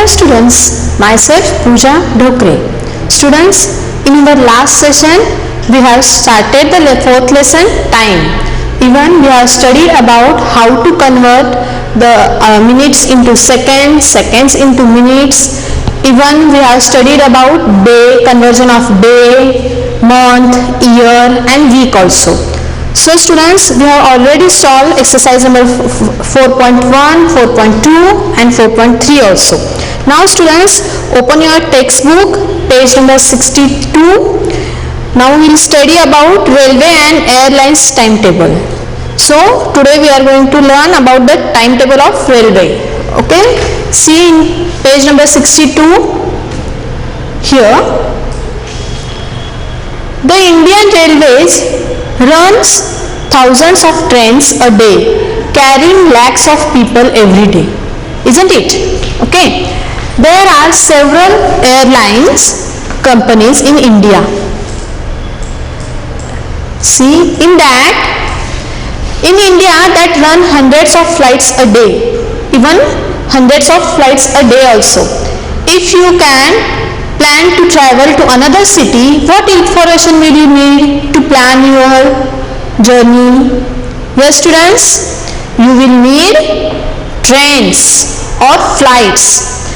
students, myself Pooja Dhokre. Students, in our last session we have started the fourth lesson, time. Even we have studied about how to convert the minutes into seconds, seconds into minutes. Even we have studied about day, conversion of day, month, year and week also. So students, we have already solved exercise number 4.1, 4.2 and 4.3 also. Now students, open your textbook, page number 62. Now we will study about railway and airlines timetable. So today we are going to learn about the timetable of railway. Okay, see in page number 62 here. The Indian Railways runs thousands of trains a day, carrying lakhs of people every day, isn't it? Okay, there are several airlines companies in India. See, in India that run hundreds of flights a day, even hundreds of flights a day also. If you can plan to travel to another city, what information will you need to plan your journey? Yes students, you will need trains or flights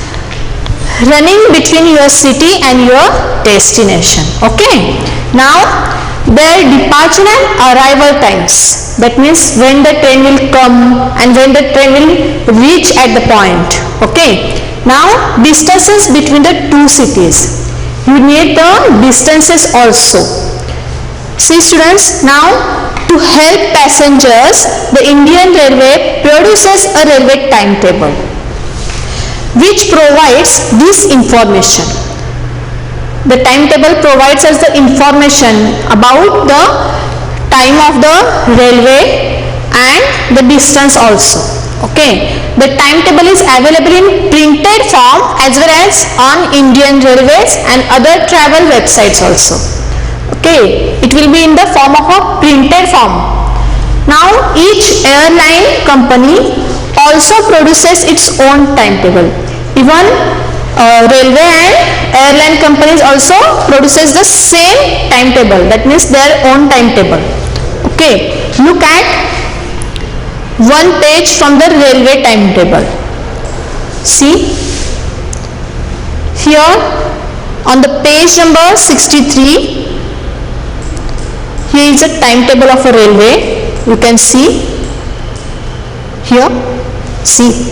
running between your city and your destination. Okay, now their departure and arrival times, that means when the train will come and when the train will reach at the point. Okay, now distances between the two cities, you need the distances also. See students, now to help passengers, the Indian Railway produces a railway timetable which provides this information. The timetable provides us the information about the time of the railway and the distance also. Okay, the timetable is available in printed form as well as on Indian Railways and other travel websites also. Okay, it will be in the form of a printed form. Now each airline company also produces its own timetable. Even railway and airline companies also produces the same timetable, that means their own timetable. Okay, look at one page from the railway timetable. See here on the page number 63, here is a timetable of a railway. You can see here. See,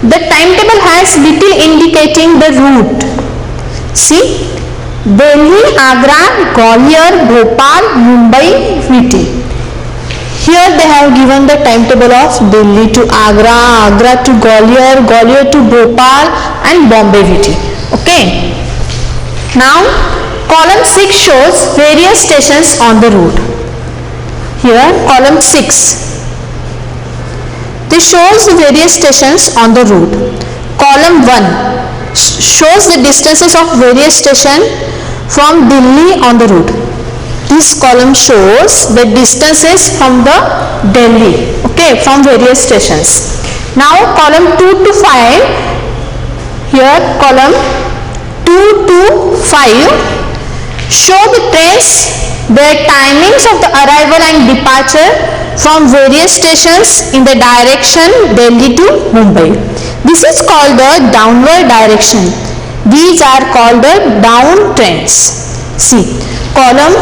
the timetable has little indicating the route. See, Delhi, Agra, Gwalior, Bhopal, Mumbai, VT. Here they have given the timetable of Delhi to Agra, Agra to Gwalior, Gwalior to Bhopal and Bombay VT. Okay. Now column 6 shows various stations on the route. Here column 6. This shows the various stations on the route. Column 1 shows the distances of various stations from Delhi on the route. This column shows the distances from the Delhi, okay, from various stations. Now column 2 to 5, here column 2 to 5 show the trains, their timings of the arrival and departure from various stations in the direction Delhi to Mumbai. This is called the downward direction. These are called the down trains. See, column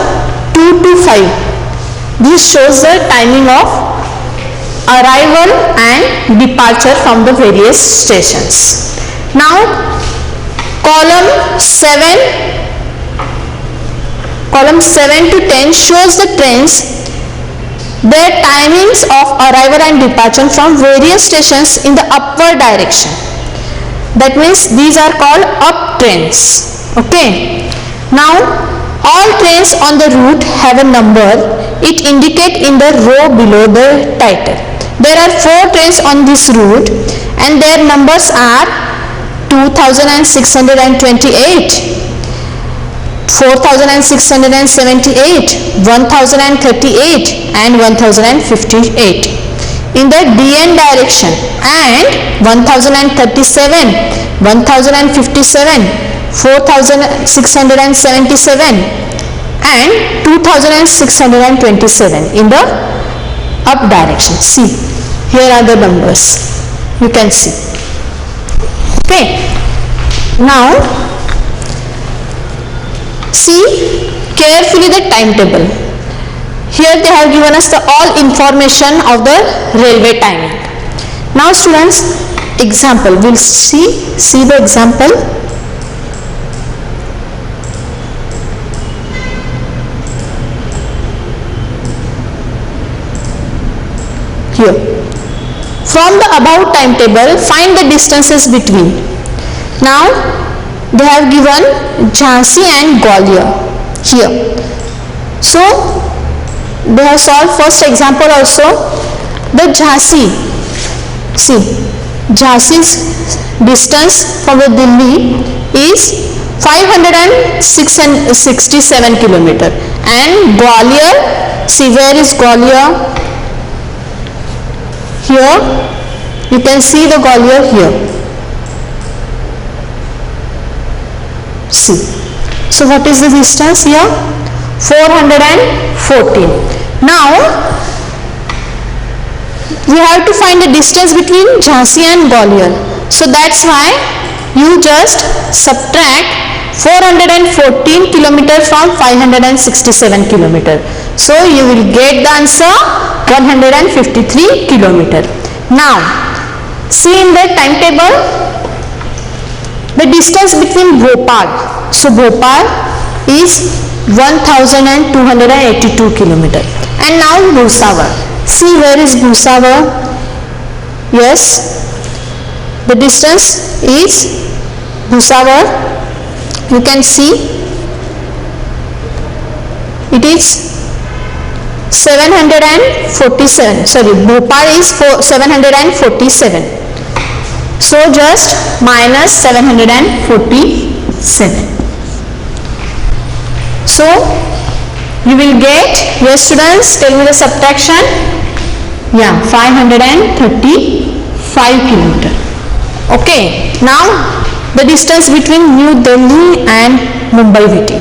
2 to 5. This shows the timing of arrival and departure from the various stations. Now, column 7 to 10 shows the trains, their timings of arrival and departure from various stations in the upward direction. That means these are called up trains. Okay. Now all trains on the route have a number. It indicates in the row below the title. There are 4 trains on this route and their numbers are 2628, 4678, 1038 and 1058. in the DN direction, and 1037, 1057, 4677 and 2627 in the up direction. See, here are the numbers, you can see. Okay, now see carefully the timetable. Here they have given us the all information of the railway timing. Now students, example, we'll see the example. Here, from the above timetable, find the distances between. Now they have given Jhansi and Gwalior here. So they have solved first example also. The Jhansi, see, Jhansi's distance from the Delhi is 567 kilometer, and Gwalior, see where is Gwalior? Here you can see the Gwalior here. See, so what is the distance here? 414. Now we have to find the distance between Jhansi and Gwalior. So that's why you just subtract 414 kilometer from 567 kilometer. So you will get the answer 153 kilometer. Now see in the timetable the distance between Bhopal. So Bhopal is 1282 kilometer. And now Bhusawal. See where is Bhusawal? Yes, the distance is Bhusawal. You can see it is 747. Sorry, Bhopal is 747. So just minus 747. So you will get, yes students, tell me the subtraction. Yeah, 535 kilometer. Okay, now the distance between New Delhi and Mumbai VT.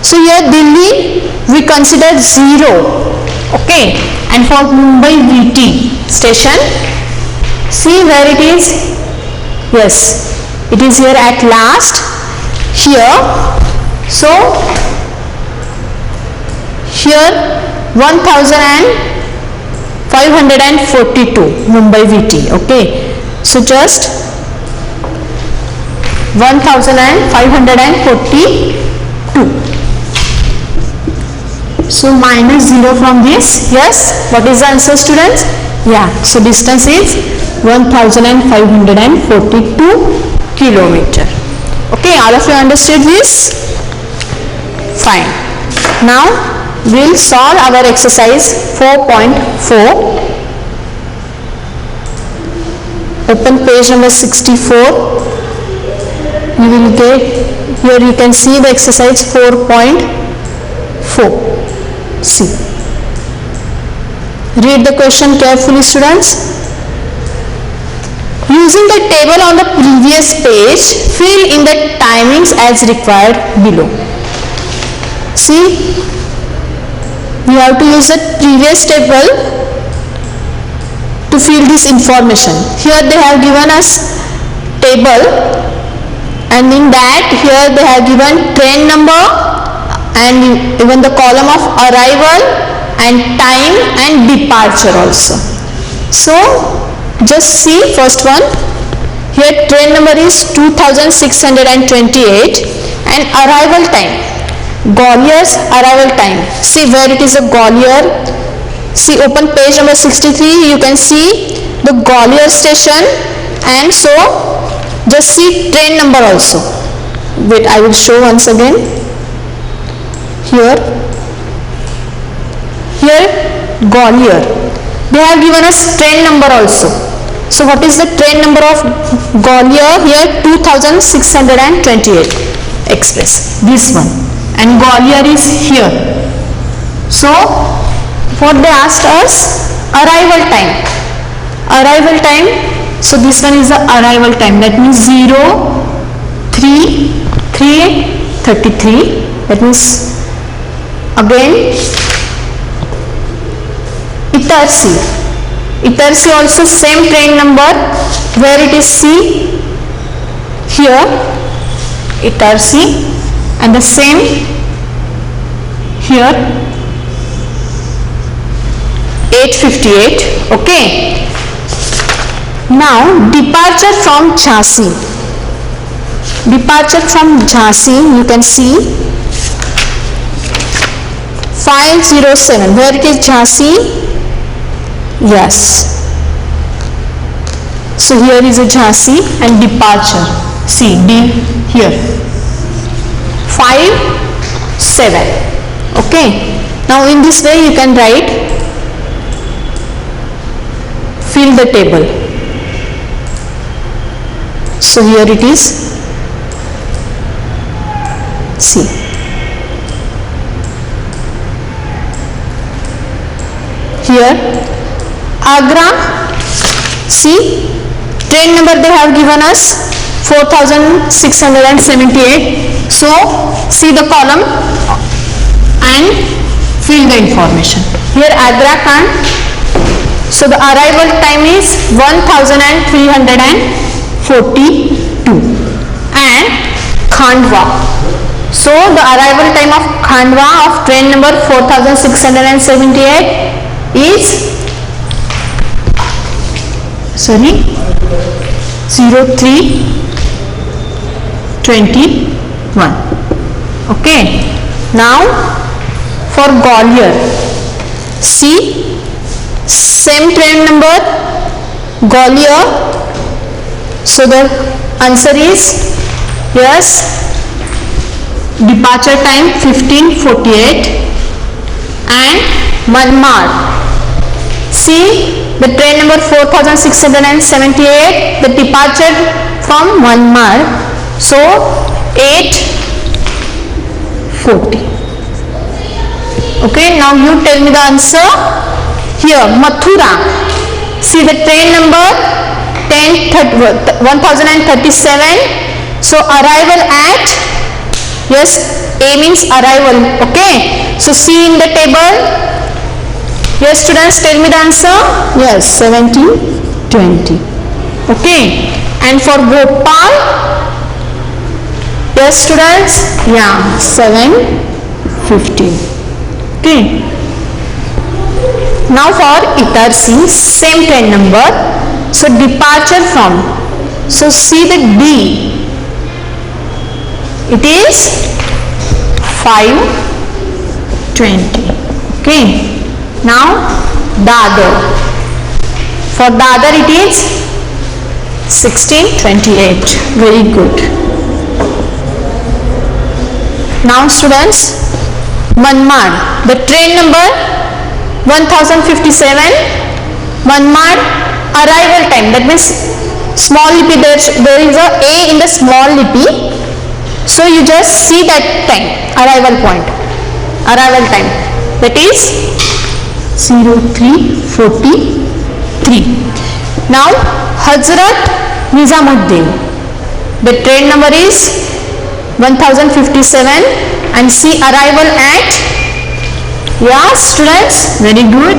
So here Delhi we consider 0. Okay, and for Mumbai VT station, see where it is. Yes, it is here at last here. So here 1542 Mumbai VT. Okay, so just 1542. So minus 0 from this. Yes, what is the answer students? Yeah, so distance is 1542 kilometer. Okay, all of you understood this? Fine. Now we'll solve our exercise 4.4. Open page number 64. You will get, here you can see the exercise 4.4. See. Read the question carefully students. Using the table on the previous page, fill in the timings as required below. See, we have to use the previous table to fill this information. Here they have given us table, and in that here they have given train number and even the column of arrival and time and departure also. So just see first one. Here train number is 2628 and arrival time, Gwalior's arrival time. See where it is a Gwalior. See, open page number 63. You can see the Gwalior station, and so just see train number also. Wait, I will show once again. Here Gwalior. They have given us train number also. So what is the train number of Gwalior? Here 2628 express, this one, and Gwalior is here. So what they asked us, arrival time. arrival time, so this one is the arrival time, that means 03:33. That means again Itarsi also same train number, where it is C here Itarsi, and the same here 8:58. Okay, now departure from Jhansi. You can see 5:07, where it is Jhansi. Yes, so here is a Jhansi and departure, see D here 5:07. Okay, now in this way you can write, fill the table. So here it is, see here Agra, see train number they have given us 4678. So see the column and fill the information. Here Agra Khan, so the arrival time is 1342, and Khandwa, so the arrival time of Khandwa of train number 4678 is 03:21. Okay, now for Gwalior, see same train number Gwalior, so the answer is yes, departure time 15:48. And Manmad, see the train number 4678, the departure from Manmad, so 8:40. Okay, now you tell me the answer. Here Mathura, see the train number 1037, so arrival at, yes, A means arrival. Okay, so see in the table. Yes students, tell me the answer. Yes, 17:20. Okay, and for Bhopal, yes students, yeah, 7:15. Okay, now for Itarsi, same train number, so departure from, so see the D, it is 5:20. Okay, now Dadar, for Dadar it is 16:28. Very good. Now students, Manmad, the train number 1057, Manmad arrival time, that means small lipi, there is a A in the small lipi, so you just see that time, arrival point, arrival time, that is 03:43. Now Hazrat Nizamuddin, the train number is 1057, and see arrival at, yeah students, very good.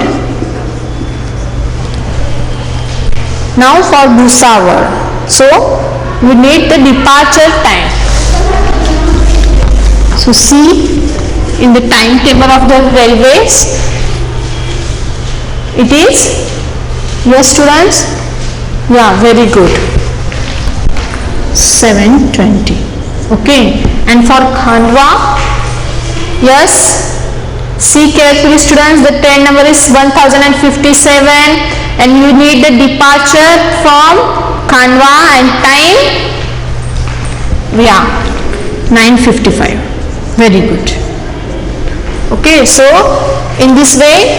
Now for Bhusawal, so we need the departure time, so see in the timetable of the railways, it is, yes students, yeah, very good, 7:20. Okay, and for Khandwa, yes, see carefully students, the train number is 1057, and you need the departure from Khandwa and time, yeah, 9:55. Very good. Okay, so in this way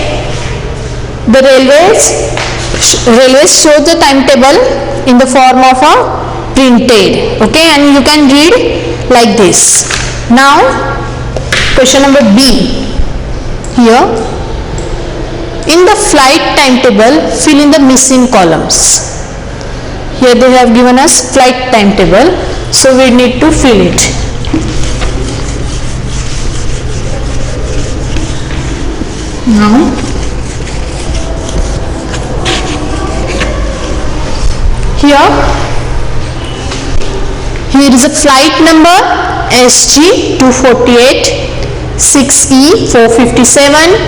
the railways show the timetable in the form of a printed. Okay, and you can read like this. Now question number B, here In the flight timetable, fill in the missing columns. Here they have given us flight timetable, so we need to fill it. Now here is a flight number SG 248, 6E 457,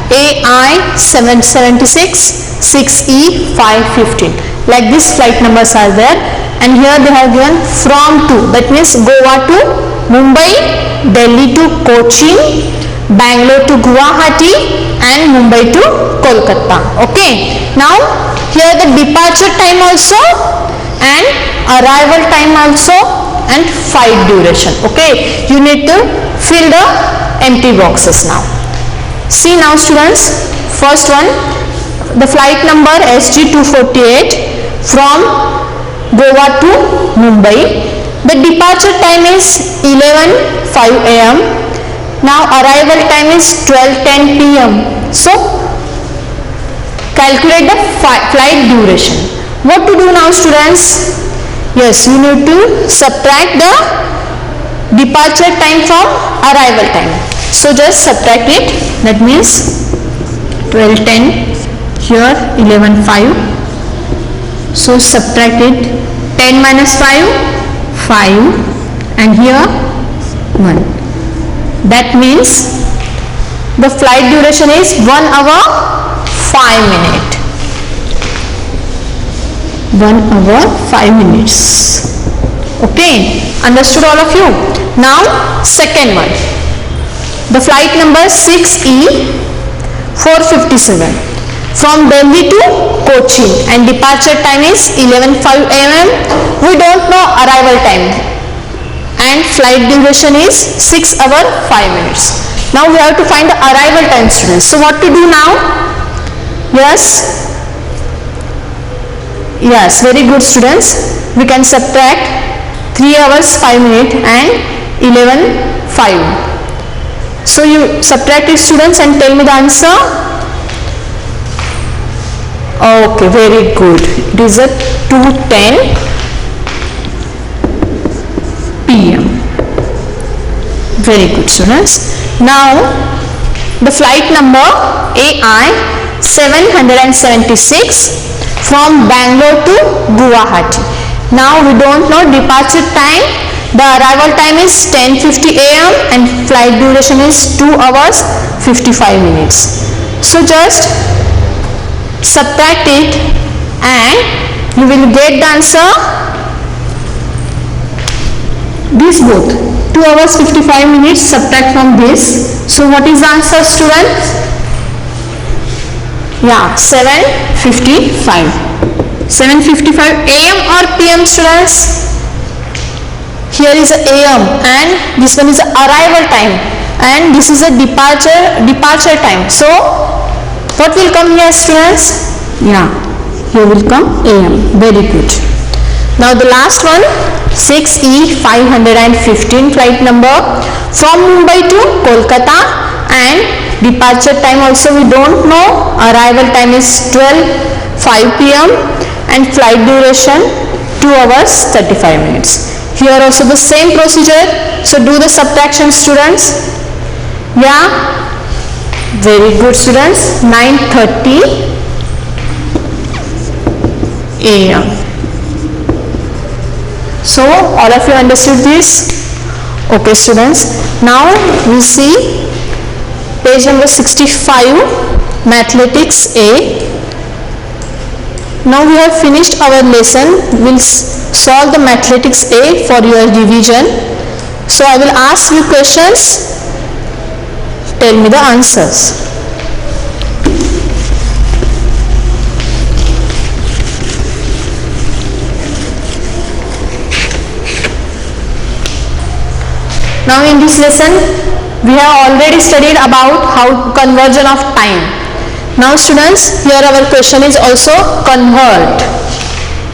AI 776, 6E 515. Like this flight numbers are there, and here they have given from to, that means Goa to Mumbai, Delhi to Cochin, Bangalore to Guwahati, and Mumbai to Kolkata. Okay, now here the departure time also and arrival time also and flight duration. Okay, you need to fill the empty boxes now. See now students, first one, the flight number SG 248 from Goa to Mumbai. The departure time is 11:05 am. Now arrival time is 12:10 pm. So calculate the flight duration. What to do now students? Yes, you need to subtract the departure time from arrival time. So just subtract it. That means 12:10, here 11:05. So subtract it. 10 minus 5, 5, and here 1. That means the flight duration is 1 hour 5 minutes. 1 hour 5 minutes. Okay, understood all of you? Now second one, the flight number 6E 457 from Delhi to Cochin, and departure time is 11:05 am. We don't know arrival time, and flight duration is 6 hours 5 minutes. Now we have to find the arrival time students. So what to do now? Yes, very good students. We can subtract 3 hours 5 minutes and 11:05. So you subtract it students and tell me the answer. Okay, very good. It is at 2:10 pm. Very good students. Now the flight number AI 776 from Bangalore to Guwahati. Now we don't know departure time. The arrival time is 10:50 am and flight duration is 2 hours 55 minutes. So just subtract it and you will get the answer. These both 2 hours 55 minutes subtract from this. So what is the answer students? 7:55. 7:55 am or pm students? Here is AM and this one is arrival time and this is a departure time. So what will come here students? Here will come AM. Very good. Now the last one, 6E 515 flight number from Mumbai to Kolkata, and departure time also we don't know. Arrival time is 12:05 pm and flight duration 2 hours 35 minutes. Here also the same procedure. So do the subtraction students. Very good students. 9:30 am. So all of you understood this? Okay students. Now we see page number 65, Mathematics A. Now we have finished our lesson. We'll solve the Mathematics A for your revision. So I will ask you questions. Tell me the answers. Now in this lesson we have already studied about how conversion of time. Now students, here our question is also convert.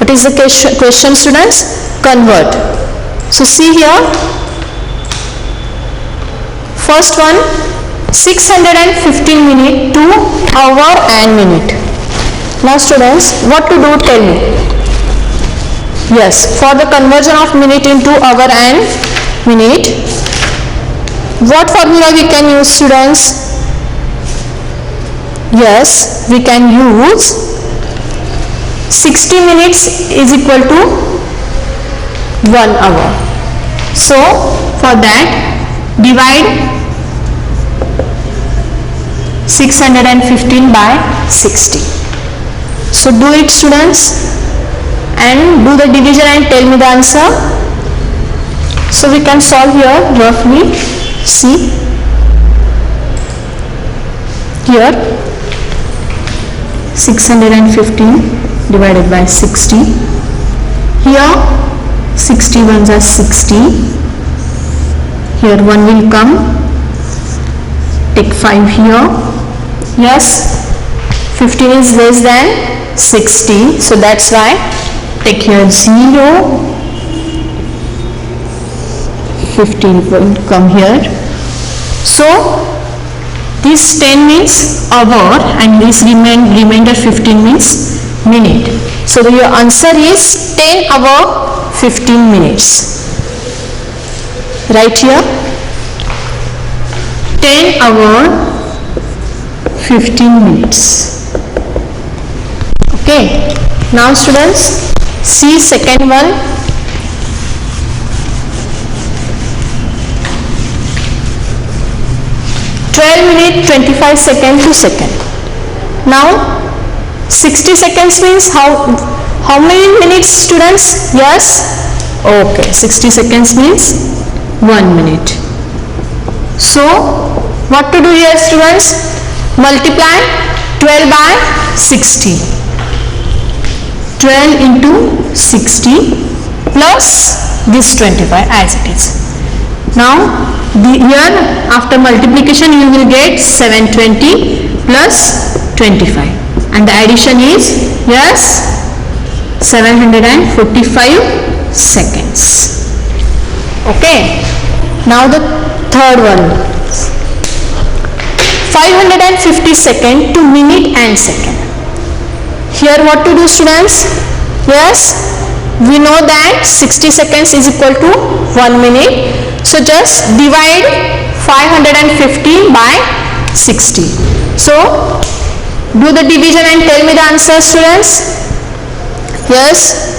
What is the question students? Convert. So see here, first one, 615 minute to hour and minute. Now students, what to do, tell me. Yes, for the conversion of minute into hour and minute, what formula we can use, students? Yes, we can use 60 minutes is equal to 1 hour. So for that, divide 615 by 60. So do it, students, and do the division and tell me the answer. So we can solve here roughly. See here, 615 divided by 60. Here 60 ones are 60. Here 1 will come. Take 5 here. Yes, 15 is less than 60, so that's why take here 0. 15 will come here. So this 10 means hour and this remainder 15 means minute. So your answer is 10 hour 15 minutes. Right here, 10 hour 15 minutes. Okay, now students, see second one. Minute 25 second to second. Now 60 seconds means how many minutes, students? Yes, okay, 60 seconds means 1 minute. So what to do here, students? Multiply 12 by 60. 12 into 60 plus this 25 as it is. Now here after multiplication you will get 720 plus 25 and the addition is, yes, 745 seconds. Okay, now the third one, 550 second to minute and second. Here what to do, students? Yes, we know that 60 seconds is equal to 1 minute. So just divide 550 by 60. So do the division and tell me the answer, students. Yes,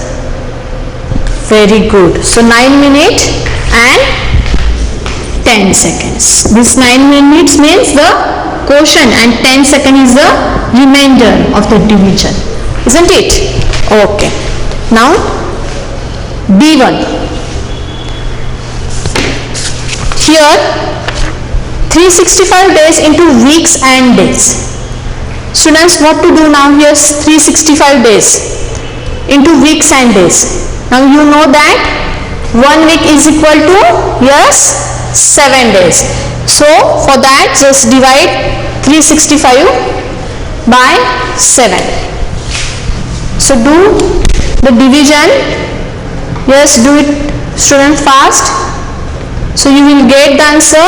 very good. So 9 minutes and 10 seconds. This 9 minutes means the quotient and 10 seconds is the remainder of the division, isn't it? Okay, now B1. Here 365 days into weeks and days. Students, what to do now? Here 365 days into weeks and days. Now you know that 1 week is equal to, yes, 7 days. So for that just divide 365 by 7. So do the division. Yes, do it, student, fast. So you will get the answer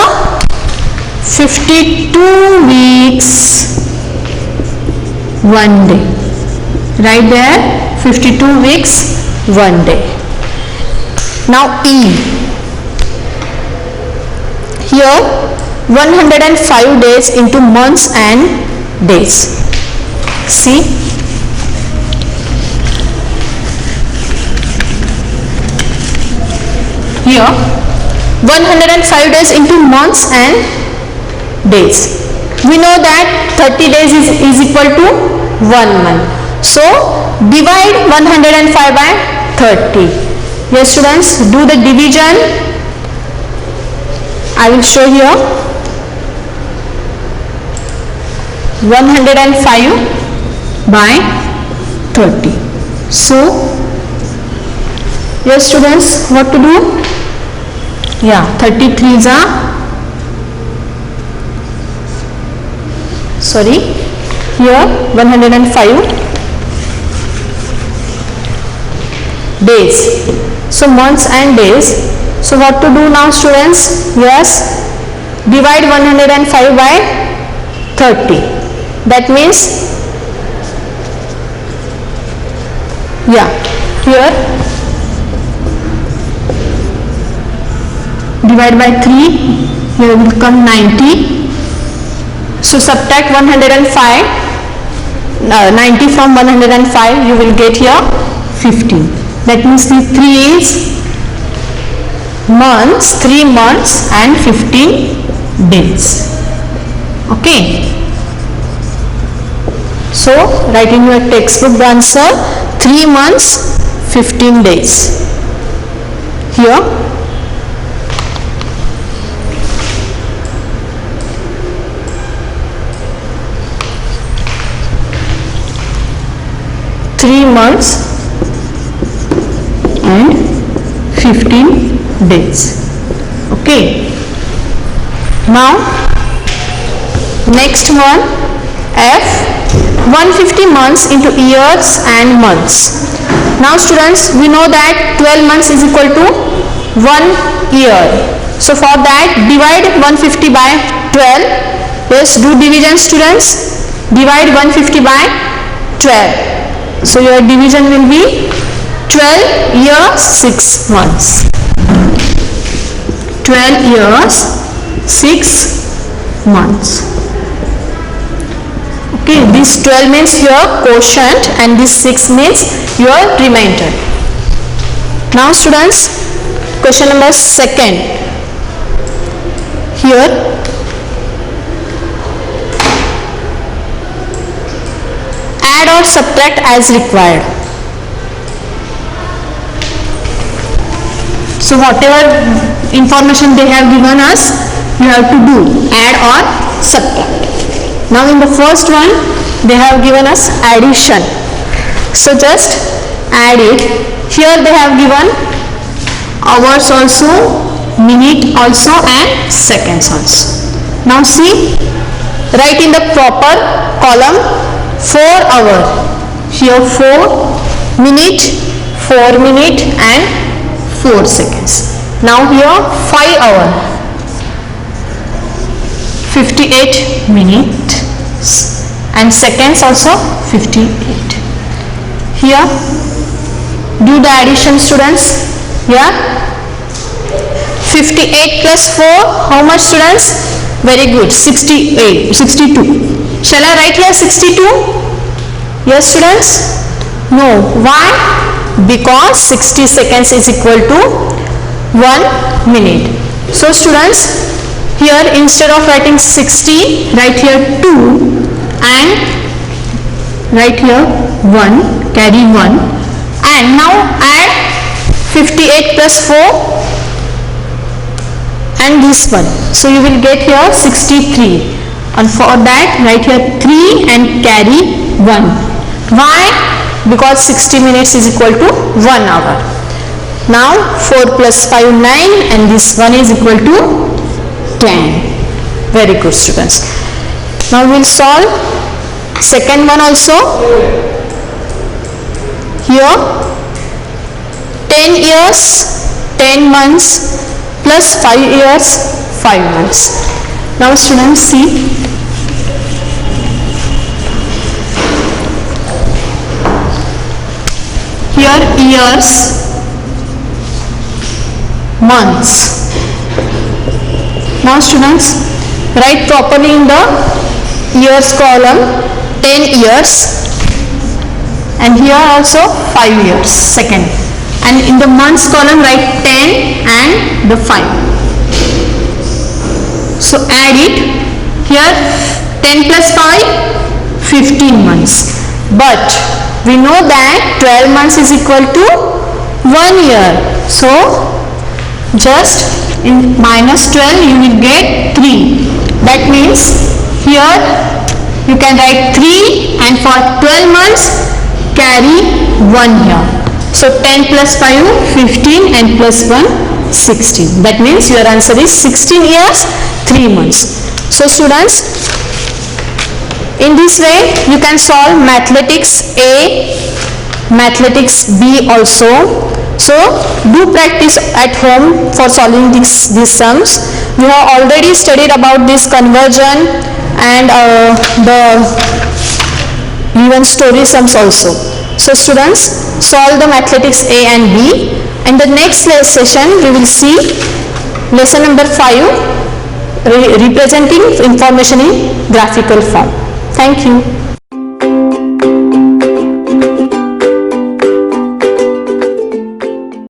52 weeks 1 day. Right there, 52 weeks 1 day. Now E. Here 105 days into months and days. See, here 105 days into months and days. We know that 30 days is equal to 1 month. So divide 105 by 30. Yes, students, do the division. I will show here. 105 by 30. So yes, students, what to do? Yeah, 33s are, sorry, here 105 days. So months and days. So what to do now, students? Yes, divide 105 by 30. That means, yeah, here divide by 3, here will come 90. So subtract 105, 90 from 105, you will get here 15. That means the 3 months and 15 days. Okay. So write in your textbook the answer, 3 months 15 days. Here 3 months and 15 days. Okay. Now next one, F, 150 months into years and months. Now students, we know that 12 months is equal to 1 year. So for that, divide 150 by 12. Yes, do division students. Divide 150 by 12. So your division will be 12 years 6 months. 12 years 6 months. Okay, this 12 means your quotient and this 6 means your remainder. Now students, question number 2. Here add or subtract as required. So whatever information they have given us, you have to do add or subtract. Now in the first one, they have given us addition. So just add it. Here they have given hours also, minute also and seconds also. Now see, write in the proper column 4 hour. Here 4 minute, 4 minute and 4 seconds. Now here 5 hour, 58 minutes and seconds also 58. Here do the addition students. Yeah, 58 plus 4, how much students? Very good, 62. Shall I write here 62? Yes students? No. Why? Because 60 seconds is equal to 1 minute. So students, here instead of writing 60, write here 2 and write here 1, carry 1 and now add 58 plus 4 and this one. So you will get here 63 and for that write here 3 and carry 1. Why? Because 60 minutes is equal to 1 hour. Now 4 plus 5 9 and this one is equal to 10. Very good students. Now we will solve second one also. Here 10 years 10 months plus 5 years 5 months. Now students see, here years, months. Now students, write properly in the years column 10 years and here also 5 years second, and in the months column write 10 and the 5. So add it. Here 10 plus 5, 15 months. But we know that 12 months is equal to 1 year. So just in minus 12 you will get 3. That means here you can write 3 and for 12 months carry 1 here. So 10 plus 5, 15 and plus 1, 16. That means your answer is 16 years, 3 months. So students, in this way you can solve mathematics A, mathematics B also. So do practice at home for solving these sums. We have already studied about this conversion and the even story sums also. So students, solve the mathematics A and B. In the next session we will see lesson number 5, representing information in graphical form. Thank you.